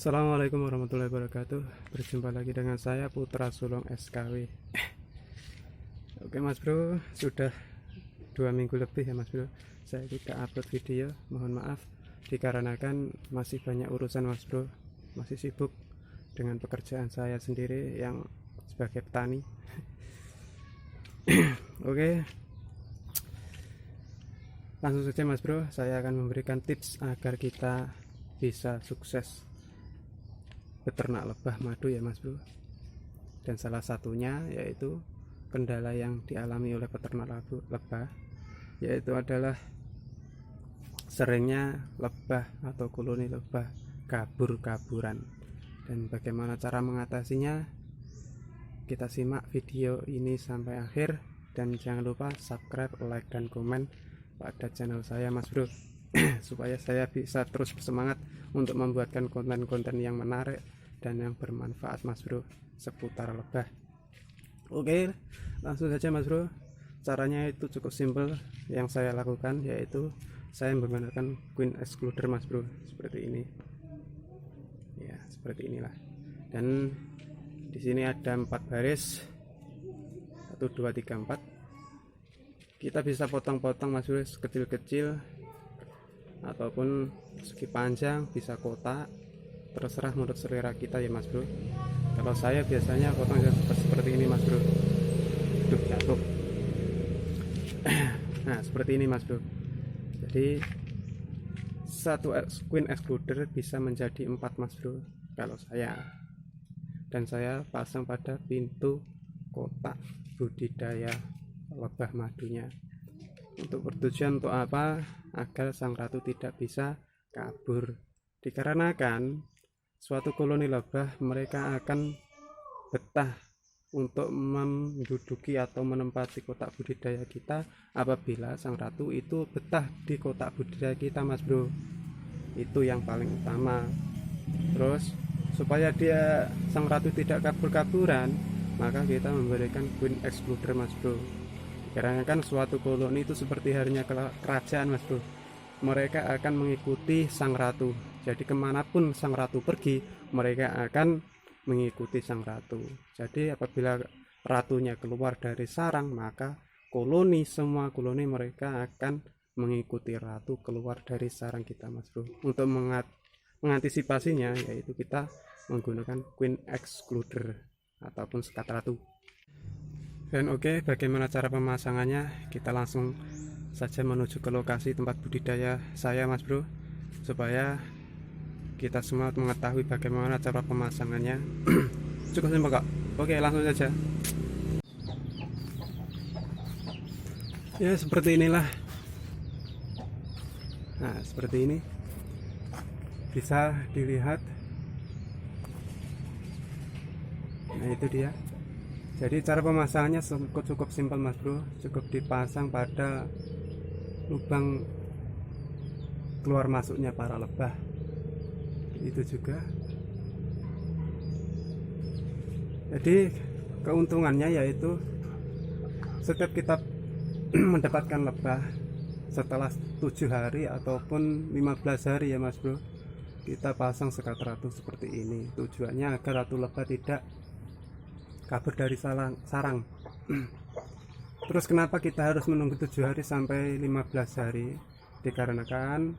Assalamualaikum warahmatullahi wabarakatuh. Berjumpa lagi dengan saya Putra Sulong SKW. Oke Mas Bro, sudah 2 minggu lebih ya Mas Bro saya tidak upload video. Mohon maaf dikarenakan masih banyak urusan Mas Bro. Masih sibuk dengan pekerjaan saya sendiri yang sebagai petani. Oke, langsung saja Mas Bro, saya akan memberikan tips agar kita bisa sukses beternak lebah madu ya Mas Bro. Dan salah satunya yaitu kendala yang dialami oleh peternak lebah yaitu adalah seringnya lebah atau koloni lebah kabur-kaburan. Dan bagaimana cara mengatasinya, kita simak video ini sampai akhir. Dan jangan lupa subscribe, like, dan komen pada channel saya Mas Bro supaya saya bisa terus bersemangat untuk membuatkan konten-konten yang menarik dan yang bermanfaat Mas Bro seputar lebah. Oke, langsung saja Mas Bro. Caranya itu cukup simpel. Yang saya lakukan yaitu saya menggunakan queen excluder Mas Bro, seperti ini ya, seperti inilah. Dan di sini ada 4 baris, 1 2 3 4. Kita bisa potong-potong Mas Bro, kecil-kecil ataupun segi panjang, bisa kotak, terserah menurut selera kita ya Mas Bro. Kalau saya biasanya potong seperti ini Mas Bro. Jatuh. Nah seperti ini Mas Bro. Jadi satu queen excluder bisa menjadi 4 Mas Bro kalau saya. Dan saya pasang pada pintu kotak budidaya lebah madunya. Untuk bertujuan untuk apa? Agar sang ratu tidak bisa kabur. Dikarenakan suatu koloni lebah mereka akan betah untuk menduduki atau menempati kotak budidaya kita apabila sang ratu itu betah di kotak budidaya kita Mas Bro. Itu yang paling utama. Terus supaya sang ratu tidak kabur-kaburan, maka kita memberikan queen excluder Mas Bro. Karena kan suatu koloni itu seperti harinya kerajaan Mas Bro. Mereka akan mengikuti sang ratu. Jadi kemanapun sang ratu pergi, mereka akan mengikuti sang ratu. Jadi apabila ratunya keluar dari sarang, maka semua koloni mereka akan mengikuti ratu keluar dari sarang kita Mas Bro. Untuk mengantisipasinya yaitu kita menggunakan queen excluder ataupun sekat ratu. Dan oke, bagaimana cara pemasangannya? Kita langsung saja menuju ke lokasi tempat budidaya saya Mas Bro, supaya kita semua mengetahui bagaimana cara pemasangannya. Cukup simpel kok. Oke, langsung saja. Ya seperti inilah. Nah seperti ini bisa dilihat. Nah itu dia. Jadi cara pemasangannya cukup simpel Mas Bro, cukup dipasang pada lubang keluar masuknya para lebah. Itu juga. Jadi keuntungannya yaitu setiap kita mendapatkan lebah setelah 7 hari ataupun 15 hari ya Mas Bro, kita pasang sekat ratu seperti ini. Tujuannya agar ratu lebah tidak kabur dari sarang. Terus kenapa kita harus menunggu 7 hari sampai 15 hari? Dikarenakan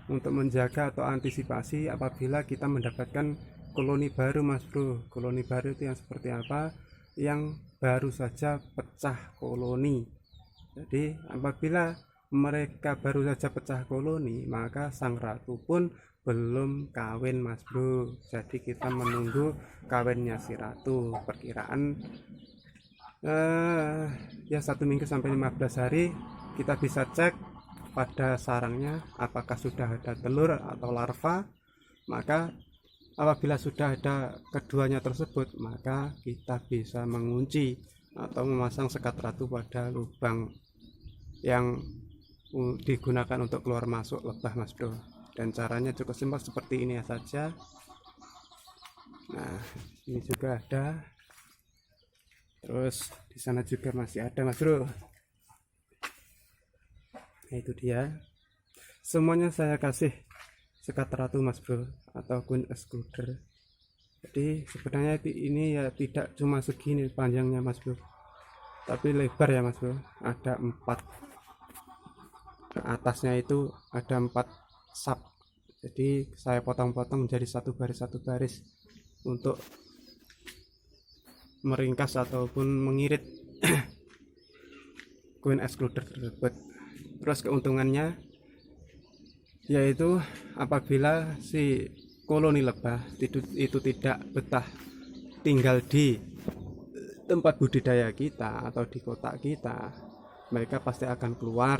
untuk menjaga atau antisipasi apabila kita mendapatkan koloni baru Mas Bro. Koloni baru itu yang seperti apa? Yang baru saja pecah koloni. Jadi apabila mereka baru saja pecah koloni, maka sang ratu pun belum kawin Mas Bro. Jadi kita menunggu kawinnya si ratu. Perkiraan ya 1 minggu sampai 15 hari. Kita bisa cek pada sarangnya apakah sudah ada telur atau larva. Maka apabila sudah ada keduanya tersebut, maka kita bisa mengunci atau memasang sekat ratu pada lubang yang digunakan untuk keluar masuk lebah Mas Bro. Dan caranya cukup simpel seperti ini saja. Nah ini juga ada, terus di sana juga masih ada Mas Bro. Nah itu dia, semuanya saya kasih sekat ratu mas bro, atau queen excluder. Jadi sebenarnya ini ya tidak cuma segini panjangnya mas bro, tapi lebar ya mas bro, ada 4, ke atasnya itu ada 4 sub. Jadi saya potong-potong menjadi satu baris untuk meringkas ataupun mengirit queen excluder tersebut. Terus keuntungannya yaitu apabila si koloni lebah itu tidak betah tinggal di tempat budidaya kita atau di kotak kita, mereka pasti akan keluar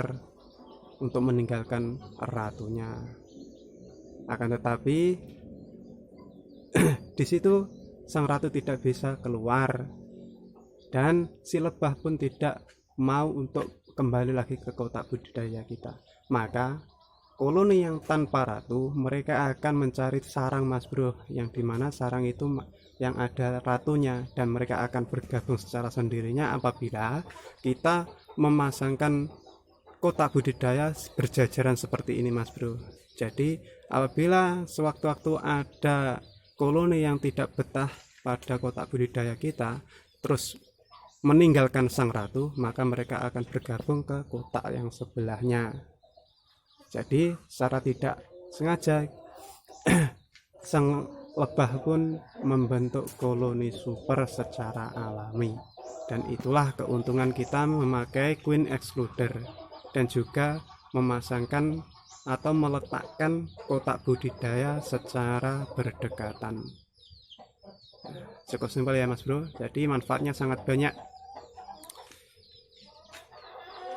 untuk meninggalkan ratunya. Akan tetapi di situ sang ratu tidak bisa keluar dan si lebah pun tidak mau untuk kembali lagi ke kotak budidaya kita. Maka koloni yang tanpa ratu mereka akan mencari sarang mas bro, yang dimana sarang itu yang ada ratunya, dan mereka akan bergabung secara sendirinya apabila kita memasangkan kotak budidaya berjajaran seperti ini mas bro. Jadi apabila sewaktu-waktu ada koloni yang tidak betah pada kotak budidaya kita terus meninggalkan sang ratu, maka mereka akan bergabung ke kotak yang sebelahnya. Jadi secara tidak sengaja sang lebah pun membentuk koloni super secara alami. Dan itulah keuntungan kita memakai queen excluder dan juga memasangkan atau meletakkan kotak budidaya secara berdekatan. Cukup simpel ya mas bro, jadi manfaatnya sangat banyak.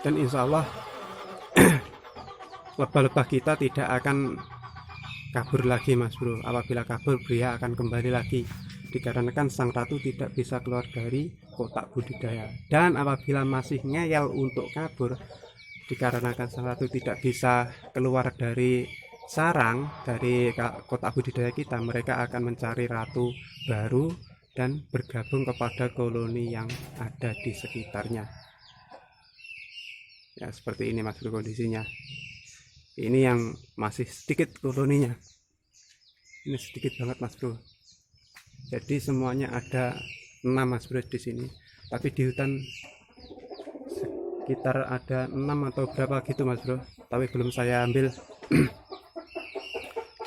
Dan insya Allah lebah-lebah kita tidak akan kabur lagi mas bro. Apabila kabur dia akan kembali lagi, dikarenakan sang ratu tidak bisa keluar dari kotak budidaya. Dan apabila masih ngeyel untuk kabur, dikarenakan sang ratu tidak bisa keluar dari sarang dari kotak budidaya kita, mereka akan mencari ratu baru dan bergabung kepada koloni yang ada di sekitarnya. Ya seperti ini mas bro kondisinya. Ini yang masih sedikit koloninya, ini sedikit banget mas bro. Jadi semuanya ada 6 mas bro di sini, tapi di hutan sekitar ada 6 atau berapa gitu mas bro, tapi belum saya ambil.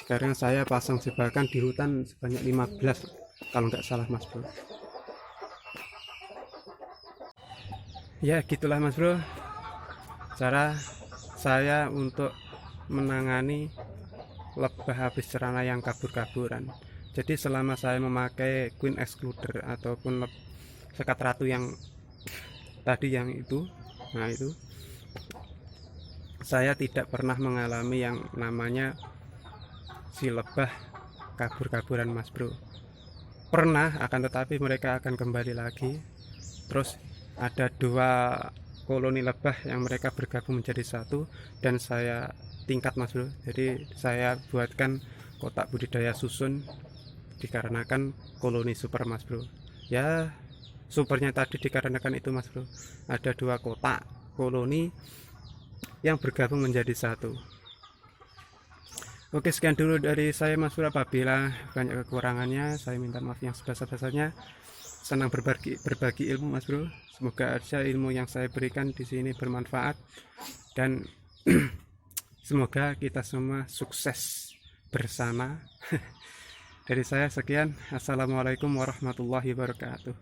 Sekarang saya pasang jebakan di hutan sebanyak 15 kalau nggak salah mas bro. Ya gitulah mas bro cara saya untuk menangani lebah habis cerana yang kabur-kaburan. Jadi selama saya memakai queen excluder ataupun sekat ratu yang tadi yang itu, nah itu saya tidak pernah mengalami yang namanya si lebah kabur-kaburan mas bro. Pernah, akan tetapi mereka akan kembali lagi. Terus ada 2 koloni lebah yang mereka bergabung menjadi satu, dan saya tingkat mas bro. Jadi saya buatkan kotak budidaya susun dikarenakan koloni super mas bro. Ya supernya tadi dikarenakan itu mas bro, ada 2 kotak koloni yang bergabung menjadi satu. Oke sekian dulu dari saya mas bro, apabila banyak kekurangannya saya minta maaf yang sebesar-besarnya. Senang berbagi ilmu mas bro, semoga aja ilmu yang saya berikan di sini bermanfaat dan semoga kita semua sukses bersama. Dari saya sekian, assalamualaikum warahmatullahi wabarakatuh.